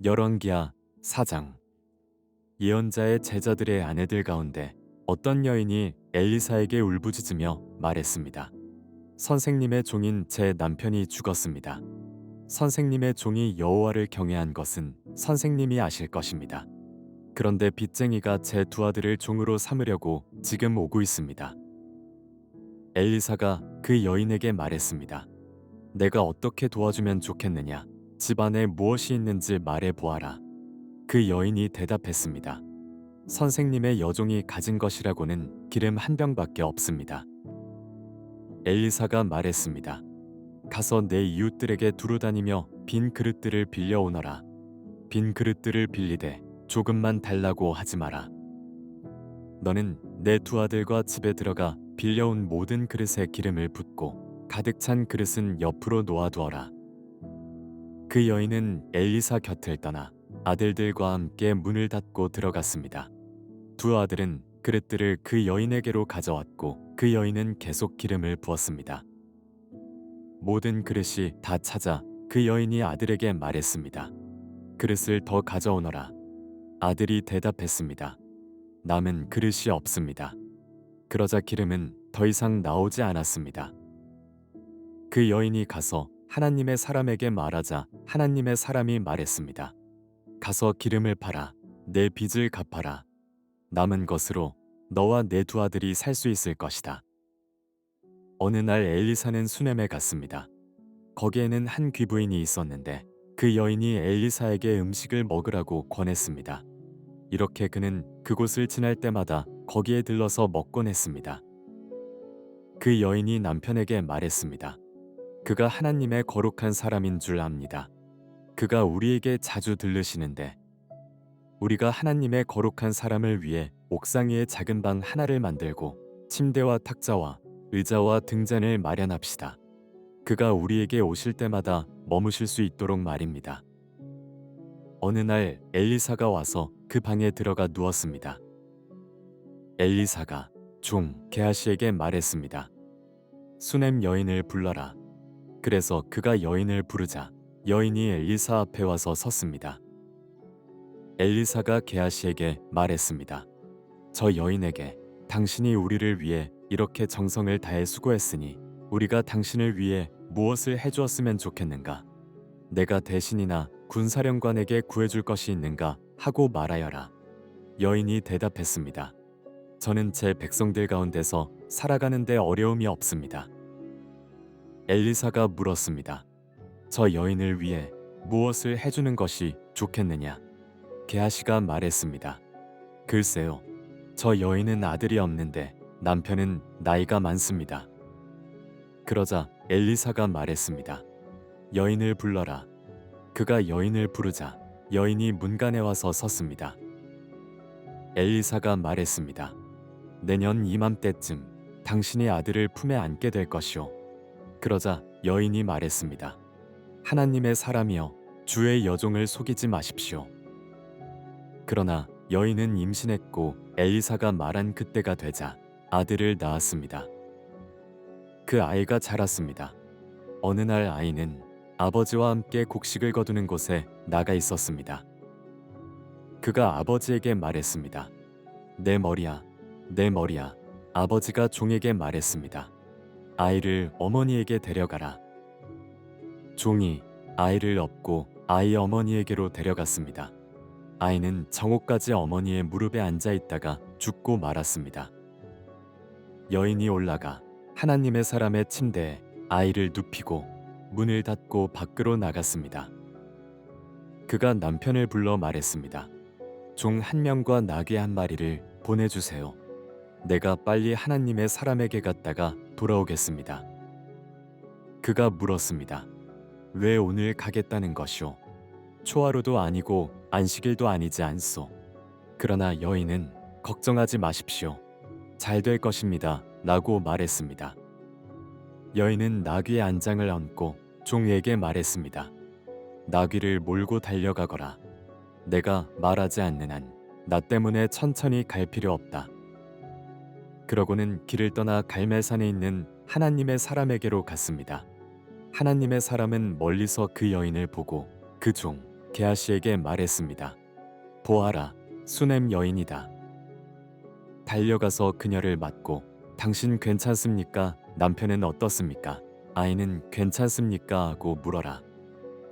열왕기하 4장. 예언자의 제자들의 아내들 가운데 어떤 여인이 엘리사에게 울부짖으며 말했습니다. 선생님의 종인 제 남편이 죽었습니다. 선생님의 종이 여호와를 경외한 것은 선생님이 아실 것입니다. 그런데 빚쟁이가 제 두 아들을 종으로 삼으려고 지금 오고 있습니다. 엘리사가 그 여인에게 말했습니다. 내가 어떻게 도와주면 좋겠느냐? 집안에 무엇이 있는지 말해 보아라. 그 여인이 대답했습니다. 선생님의 여종이 가진 것이라고는 기름 한 병밖에 없습니다. 엘리사가 말했습니다. 가서 내 이웃들에게 두루 다니며 빈 그릇들을 빌려오너라. 빈 그릇들을 빌리되 조금만 달라고 하지 마라. 너는 내 두 아들과 집에 들어가 빌려온 모든 그릇에 기름을 붓고 가득 찬 그릇은 옆으로 놓아두어라. 그 여인은 엘리사 곁을 떠나 아들들과 함께 문을 닫고 들어갔습니다. 두 아들은 그릇들을 그 여인에게로 가져왔고 그 여인은 계속 기름을 부었습니다. 모든 그릇이 다 차자 그 여인이 아들에게 말했습니다. 그릇을 더 가져오너라. 아들이 대답했습니다. 남은 그릇이 없습니다. 그러자 기름은 더 이상 나오지 않았습니다. 그 여인이 가서 하나님의 사람에게 말하자 하나님의 사람이 말했습니다. 가서 기름을 팔아 내 빚을 갚아라. 남은 것으로 너와 내 두 아들이 살 수 있을 것이다. 어느 날 엘리사는 수넴에 갔습니다. 거기에는 한 귀부인이 있었는데 그 여인이 엘리사에게 음식을 먹으라고 권했습니다. 이렇게 그는 그곳을 지날 때마다 거기에 들러서 먹곤 했습니다. 그 여인이 남편에게 말했습니다. 그가 하나님의 거룩한 사람인 줄 압니다. 그가 우리에게 자주 들르시는데 우리가 하나님의 거룩한 사람을 위해 옥상 위에 작은 방 하나를 만들고 침대와 탁자와 의자와 등잔을 마련합시다. 그가 우리에게 오실 때마다 머무실 수 있도록 말입니다. 어느 날 엘리사가 와서 그 방에 들어가 누웠습니다. 엘리사가 종 게하시에게 말했습니다. 수넴 여인을 불러라. 그래서 그가 여인을 부르자 여인이 엘리사 앞에 와서 섰습니다. 엘리사가 게하시에게 말했습니다. 저 여인에게 당신이 우리를 위해 이렇게 정성을 다해 수고했으니 우리가 당신을 위해 무엇을 해주었으면 좋겠는가? 내가 대신이나 군사령관에게 구해줄 것이 있는가 하고 말하여라. 여인이 대답했습니다. 저는 제 백성들 가운데서 살아가는데 어려움이 없습니다. 엘리사가 물었습니다. 저 여인을 위해 무엇을 해주는 것이 좋겠느냐? 게하시가 말했습니다. 글쎄요, 저 여인은 아들이 없는데 남편은 나이가 많습니다. 그러자 엘리사가 말했습니다. 여인을 불러라. 그가 여인을 부르자 여인이 문간에 와서 섰습니다. 엘리사가 말했습니다. 내년 이맘때쯤 당신이 아들을 품에 안게 될 것이오. 그러자 여인이 말했습니다. 하나님의 사람이여, 주의 여종을 속이지 마십시오. 그러나 여인은 임신했고 엘리사가 말한 그때가 되자 아들을 낳았습니다. 그 아이가 자랐습니다. 어느 날 아이는 아버지와 함께 곡식을 거두는 곳에 나가 있었습니다. 그가 아버지에게 말했습니다. 내 머리야, 내 머리야. 아버지가 종에게 말했습니다. 아이를 어머니에게 데려가라. 종이 아이를 업고 아이 어머니에게로 데려갔습니다. 아이는 정오까지 어머니의 무릎에 앉아 있다가 죽고 말았습니다. 여인이 올라가 하나님의 사람의 침대에 아이를 눕히고 문을 닫고 밖으로 나갔습니다. 그가 남편을 불러 말했습니다. 종 한 명과 나귀 한 마리를 보내주세요. 내가 빨리 하나님의 사람에게 갔다가 돌아오겠습니다. 그가 물었습니다. 왜 오늘 가겠다는 것이오? 초하루도 아니고 안식일도 아니지 않소. 그러나 여인은 걱정하지 마십시오. 잘 될 것입니다. 라고 말했습니다. 여인은 나귀의 안장을 얹고 종에게 말했습니다. 나귀를 몰고 달려가거라. 내가 말하지 않는 한 나 때문에 천천히 갈 필요 없다. 그러고는 길을 떠나 갈멜산에 있는 하나님의 사람에게로 갔습니다. 하나님의 사람은 멀리서 그 여인을 보고 그 종 게하시에게 말했습니다. 보아라, 수넴 여인이다. 달려가서 그녀를 맞고 당신 괜찮습니까? 남편은 어떻습니까? 아이는 괜찮습니까? 하고 물어라.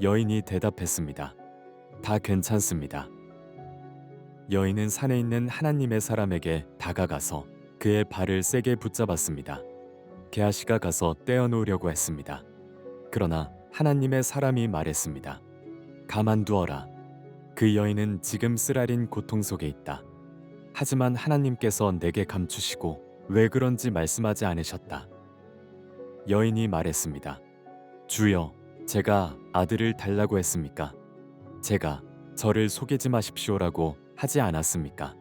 여인이 대답했습니다. 다 괜찮습니다. 여인은 산에 있는 하나님의 사람에게 다가가서 그의 발을 세게 붙잡았습니다. 게하시가 가서 떼어놓으려고 했습니다. 그러나 하나님의 사람이 말했습니다. 가만두어라. 그 여인은 지금 쓰라린 고통 속에 있다. 하지만 하나님께서 내게 감추시고 왜 그런지 말씀하지 않으셨다. 여인이 말했습니다. 주여, 제가 아들을 달라고 했습니까? 제가 저를 속이지 마십시오라고 하지 않았습니까?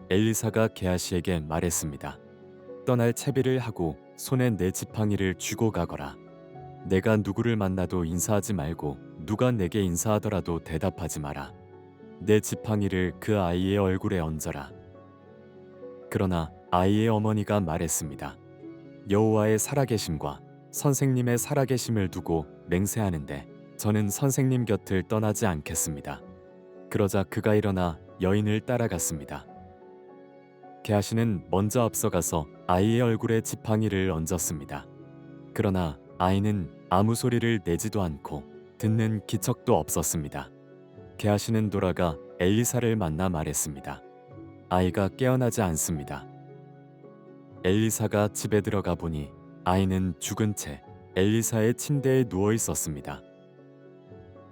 엘리사가 게하시에게 말했습니다. 떠날 채비를 하고 손에 내 지팡이를 쥐고 가거라. 내가 누구를 만나도 인사하지 말고 누가 내게 인사하더라도 대답하지 마라. 내 지팡이를 그 아이의 얼굴에 얹어라. 그러나 아이의 어머니가 말했습니다. 여호와의 살아계심과 선생님의 살아계심을 두고 맹세하는데 저는 선생님 곁을 떠나지 않겠습니다. 그러자 그가 일어나 여인을 따라갔습니다. 게하시는 먼저 앞서가서 아이의 얼굴에 지팡이를 얹었습니다. 그러나 아이는 아무 소리를 내지도 않고 듣는 기척도 없었습니다. 게하시는 돌아가 엘리사를 만나 말했습니다. 아이가 깨어나지 않습니다. 엘리사가 집에 들어가 보니 아이는 죽은 채 엘리사의 침대에 누워 있었습니다.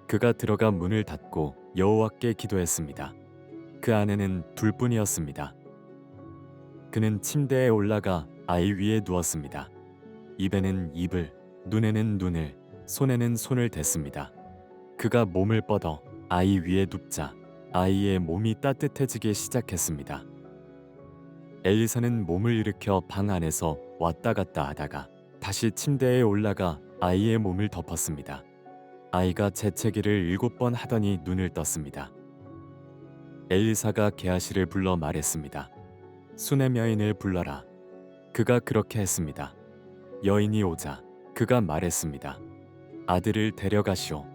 그가 들어가 문을 닫고 여호와께 기도했습니다. 그 아내는 둘뿐이었습니다. 그는 침대에 올라가 아이 위에 누웠습니다. 입에는 입을, 눈에는 눈을, 손에는 손을 댔습니다. 그가 몸을 뻗어 아이 위에 눕자 아이의 몸이 따뜻해지기 시작했습니다. 엘리사는 몸을 일으켜 방 안에서 왔다 갔다 하다가 다시 침대에 올라가 아이의 몸을 덮었습니다. 아이가 재채기를 7번 하더니 눈을 떴습니다. 엘리사가 게하시를 불러 말했습니다. 수넴 여인을 불러라. 그가 그렇게 했습니다. 여인이 오자 그가 말했습니다. 아들을 데려가시오.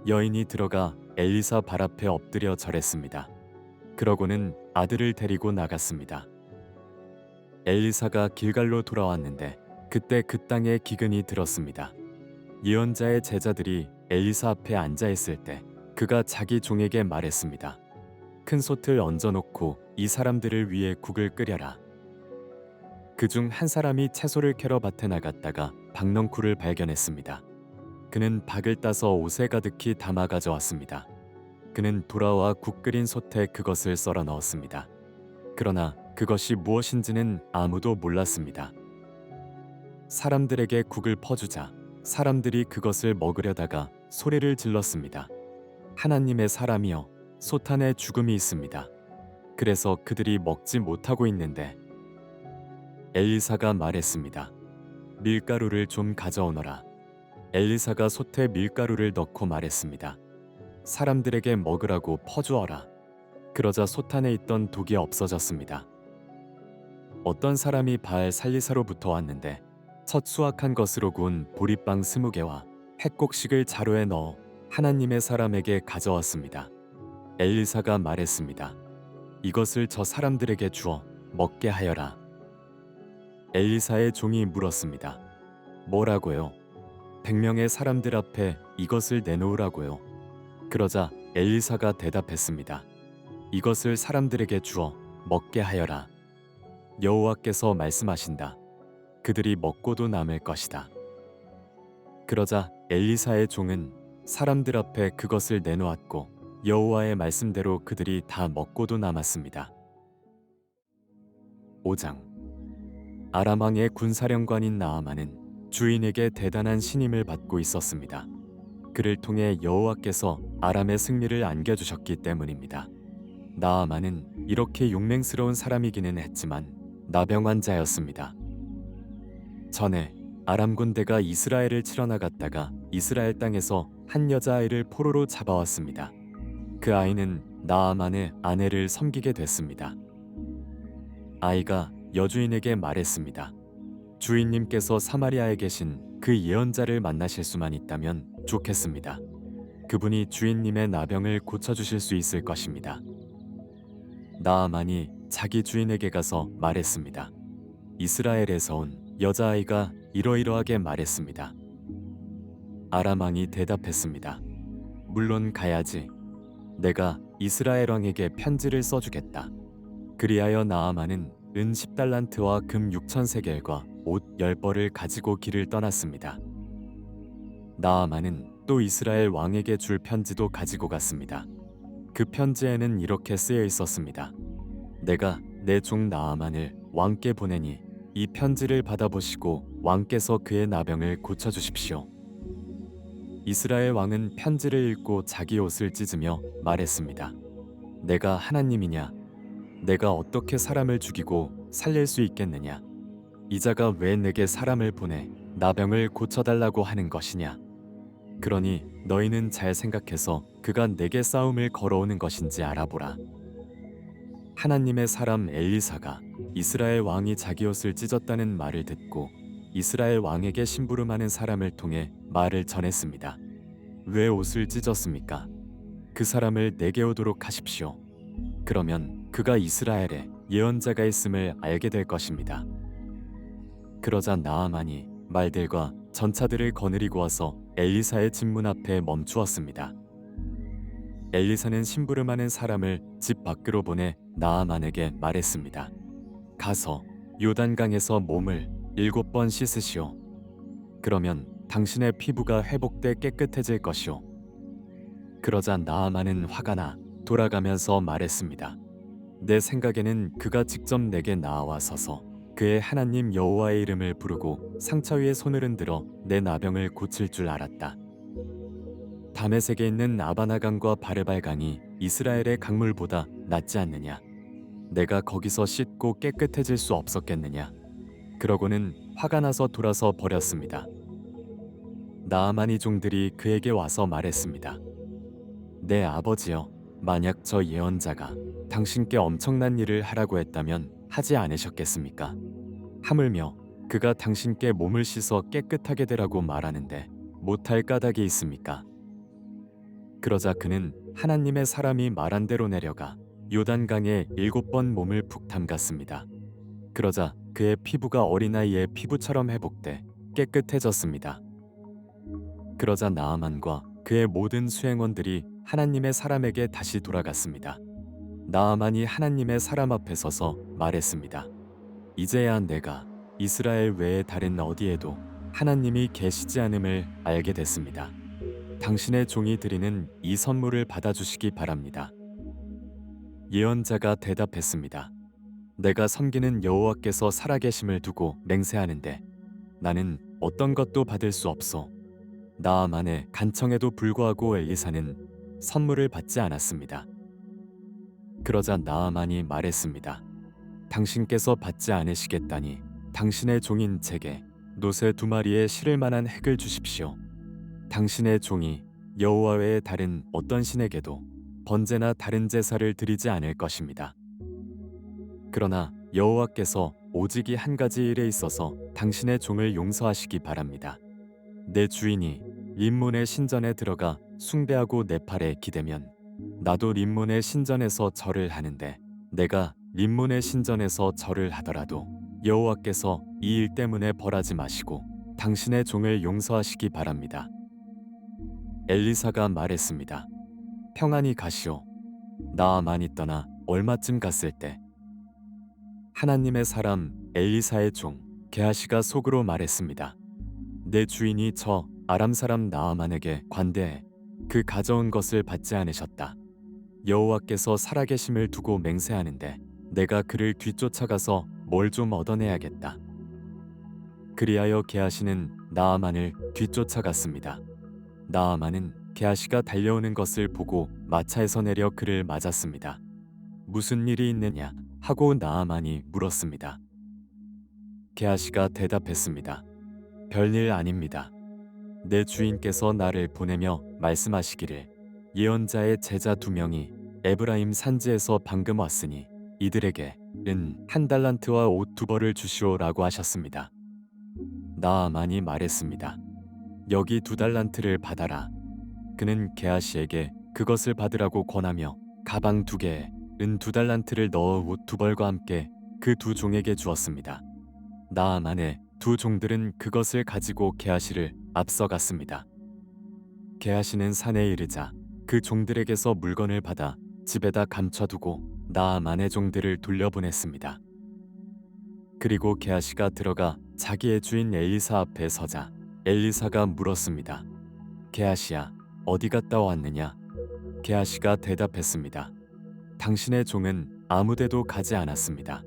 여인이 들어가 엘리사 발 앞에 엎드려 절했습니다. 그러고는 아들을 데리고 나갔습니다. 엘리사가 길갈로 돌아왔는데 그때 그 땅에 기근이 들었습니다. 예언자의 제자들이 엘리사 앞에 앉아 있을 때 그가 자기 종에게 말했습니다. 큰 솥을 얹어놓고 이 사람들을 위해 국을 끓여라. 그중 한 사람이 채소를 캐러 밭에 나갔다가 박넝쿨을 발견했습니다. 그는 박을 따서 옷에 가득히 담아 가져왔습니다. 그는 돌아와 국 끓인 솥에 그것을 썰어 넣었습니다. 그러나 그것이 무엇인지는 아무도 몰랐습니다. 사람들에게 국을 퍼주자 사람들이 그것을 먹으려다가 소리를 질렀습니다. 하나님의 사람이여, 솥 안에 죽음이 있습니다. 그래서 그들이 먹지 못하고 있는데 엘리사가 말했습니다. 밀가루를 좀 가져오너라. 엘리사가 솥에 밀가루를 넣고 말했습니다. 사람들에게 먹으라고 퍼주어라. 그러자 솥 안에 있던 독이 없어졌습니다. 어떤 사람이 바알 살리사로부터 왔는데 첫 수확한 것으로 구운 보리빵 20개와 핵곡식을 자루에 넣어 하나님의 사람에게 가져왔습니다. 엘리사가 말했습니다. 이것을 저 사람들에게 주어 먹게 하여라. 엘리사의 종이 물었습니다. 뭐라고요? 100명의 사람들 앞에 이것을 내놓으라고요. 그러자 엘리사가 대답했습니다. 이것을 사람들에게 주어 먹게 하여라. 여호와께서 말씀하신다. 그들이 먹고도 남을 것이다. 그러자 엘리사의 종은 사람들 앞에 그것을 내놓았고 여호와의 말씀대로 그들이 다 먹고도 남았습니다. 5장. 아람 왕의 군사령관인 나아만은 주인에게 대단한 신임을 받고 있었습니다. 그를 통해 여호와께서 아람의 승리를 안겨주셨기 때문입니다. 나아만은 이렇게 용맹스러운 사람이기는 했지만 나병 환자였습니다. 전에 아람 군대가 이스라엘을 치러 나갔다가 이스라엘 땅에서 한 여자아이를 포로로 잡아왔습니다. 그 아이는 나아만의 아내를 섬기게 됐습니다. 아이가 여주인에게 말했습니다. 주인님께서 사마리아에 계신 그 예언자를 만나실 수만 있다면 좋겠습니다. 그분이 주인님의 나병을 고쳐주실 수 있을 것입니다. 나아만이 자기 주인에게 가서 말했습니다. 이스라엘에서 온 여자아이가 이러이러하게 말했습니다. 아람 왕이 대답했습니다. 물론 가야지. 내가 이스라엘 왕에게 편지를 써주겠다. 그리하여 나아만은 은 10달란트와 금 6,000세겔과 옷 10벌을 가지고 길을 떠났습니다. 나아만은 또 이스라엘 왕에게 줄 편지도 가지고 갔습니다. 그 편지에는 이렇게 쓰여 있었습니다. 내가 내 종 나아만을 왕께 보내니 이 편지를 받아보시고 왕께서 그의 나병을 고쳐주십시오. 이스라엘 왕은 편지를 읽고 자기 옷을 찢으며 말했습니다. 내가 하나님이냐? 내가 어떻게 사람을 죽이고 살릴 수 있겠느냐? 이 자가 왜 내게 사람을 보내 나병을 고쳐달라고 하는 것이냐? 그러니 너희는 잘 생각해서 그가 내게 싸움을 걸어오는 것인지 알아보라. 하나님의 사람 엘리사가 이스라엘 왕이 자기 옷을 찢었다는 말을 듣고 이스라엘 왕에게 심부름하는 사람을 통해 말을 전했습니다. 왜 옷을 찢었습니까? 그 사람을 내게 오도록 하십시오. 그러면 그가 이스라엘에 예언자가 있음을 알게 될 것입니다. 그러자 나아만이 말들과 전차들을 거느리고 와서 엘리사의 집 문 앞에 멈추었습니다. 엘리사는 심부름하는 사람을 집 밖으로 보내 나아만에게 말했습니다. 가서 요단강에서 몸을 7번 씻으시오. 그러면 당신의 피부가 회복돼 깨끗해질 것이오. 그러자 나아만은 화가 나 돌아가면서 말했습니다. 내 생각에는 그가 직접 내게 나와 서서 그의 하나님 여호와의 이름을 부르고 상처 위에 손을 흔들어 내 나병을 고칠 줄 알았다. 다메섹에 있는 아바나강과 바르발강이 이스라엘의 강물보다 낫지 않느냐? 내가 거기서 씻고 깨끗해질 수 없었겠느냐? 그러고는 화가 나서 돌아서 버렸습니다. 나아만의 종들이 그에게 와서 말했습니다. 내 아버지여, 만약 저 예언자가 당신께 엄청난 일을 하라고 했다면 하지 않으셨겠습니까? 하물며 그가 당신께 몸을 씻어 깨끗하게 되라고 말하는데 못할 까닭이 있습니까? 그러자 그는 하나님의 사람이 말한 대로 내려가 요단강에 7번 몸을 푹 담갔습니다. 그러자 그의 피부가 어린아이의 피부처럼 회복돼 깨끗해졌습니다. 그러자 나아만과 그의 모든 수행원들이 하나님의 사람에게 다시 돌아갔습니다. 나아만이 하나님의 사람 앞에 서서 말했습니다. 이제야 내가 이스라엘 외에 다른 어디에도 하나님이 계시지 않음을 알게 됐습니다. 당신의 종이 드리는 이 선물을 받아주시기 바랍니다. 예언자가 대답했습니다. 내가 섬기는 여호와께서 살아계심을 두고 맹세하는데 나는 어떤 것도 받을 수 없소. 나아만의 간청에도 불구하고 엘리사는 선물을 받지 않았습니다. 그러자 나아만이 말했습니다. 당신께서 받지 않으시겠다니 당신의 종인 제게 노새 2마리의 실을 만한 획을 주십시오. 당신의 종이 여호와 외에 다른 어떤 신에게도 번제나 다른 제사를 드리지 않을 것입니다. 그러나 여호와께서 오직 이 한 가지 일에 있어서 당신의 종을 용서하시기 바랍니다. 내 주인이 림몬의 신전에 들어가 숭배하고 내 팔에 기대면 나도 림몬의 신전에서 절을 하는데 내가 림몬의 신전에서 절을 하더라도 여호와께서 이 일 때문에 벌하지 마시고 당신의 종을 용서하시기 바랍니다. 엘리사가 말했습니다. 평안히 가시오. 나아만이 떠나 얼마쯤 갔을 때 하나님의 사람 엘리사의 종 게하시가 속으로 말했습니다. 내 주인이 저 아람 사람 나아만에게 관대해 그 가져온 것을 받지 않으셨다. 여호와께서 살아계심을 두고 맹세하는데 내가 그를 뒤쫓아가서 뭘 좀 얻어내야겠다. 그리하여 게하시는 나아만을 뒤쫓아갔습니다. 나아만은 게하시가 달려오는 것을 보고 마차에서 내려 그를 맞았습니다. 무슨 일이 있느냐 하고 나아만이 물었습니다. 게하시가 대답했습니다. 별일 아닙니다. 내 주인께서 나를 보내며 말씀하시기를 예언자의 제자 2명이 에브라임 산지에서 방금 왔으니 이들에게 은 1달란트와 옷 2벌을 주시오라고 하셨습니다. 나아만이 말했습니다. 여기 2달란트를 받아라. 그는 게하시에게 그것을 받으라고 권하며 가방 2개에 은 2달란트를 넣어 옷 2벌과 함께 그 2종에게 주었습니다. 나아만의 2종들은 그것을 가지고 게하시를 앞서갔습니다. 게하시는 산에 이르자 그 종들에게서 물건을 받아 집에다 감춰두고 나아만의 종들을 돌려보냈습니다. 그리고 게하시가 들어가 자기의 주인 엘리사 앞에 서자 엘리사가 물었습니다. 게하시야, 어디 갔다 왔느냐? 게하시가 대답했습니다. 당신의 종은 아무데도 가지 않았습니다.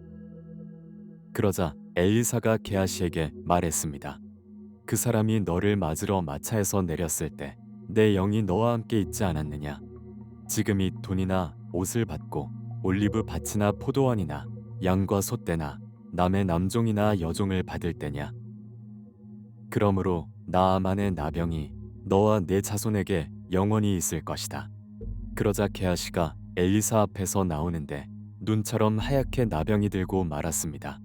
그러자 엘리사가 게하시에게 말했습니다. 그 사람이 너를 맞으러 마차에서 내렸을 때 내 영이 너와 함께 있지 않았느냐? 지금이 돈이나 옷을 받고 올리브 밭이나 포도원이나 양과 소떼나 남의 남종이나 여종을 받을 때냐? 그러므로 나아만의 나병이 너와 내 자손에게 영원히 있을 것이다. 그러자 게하시가 엘리사 앞에서 나오는데 눈처럼 하얗게 나병이 들고 말았습니다.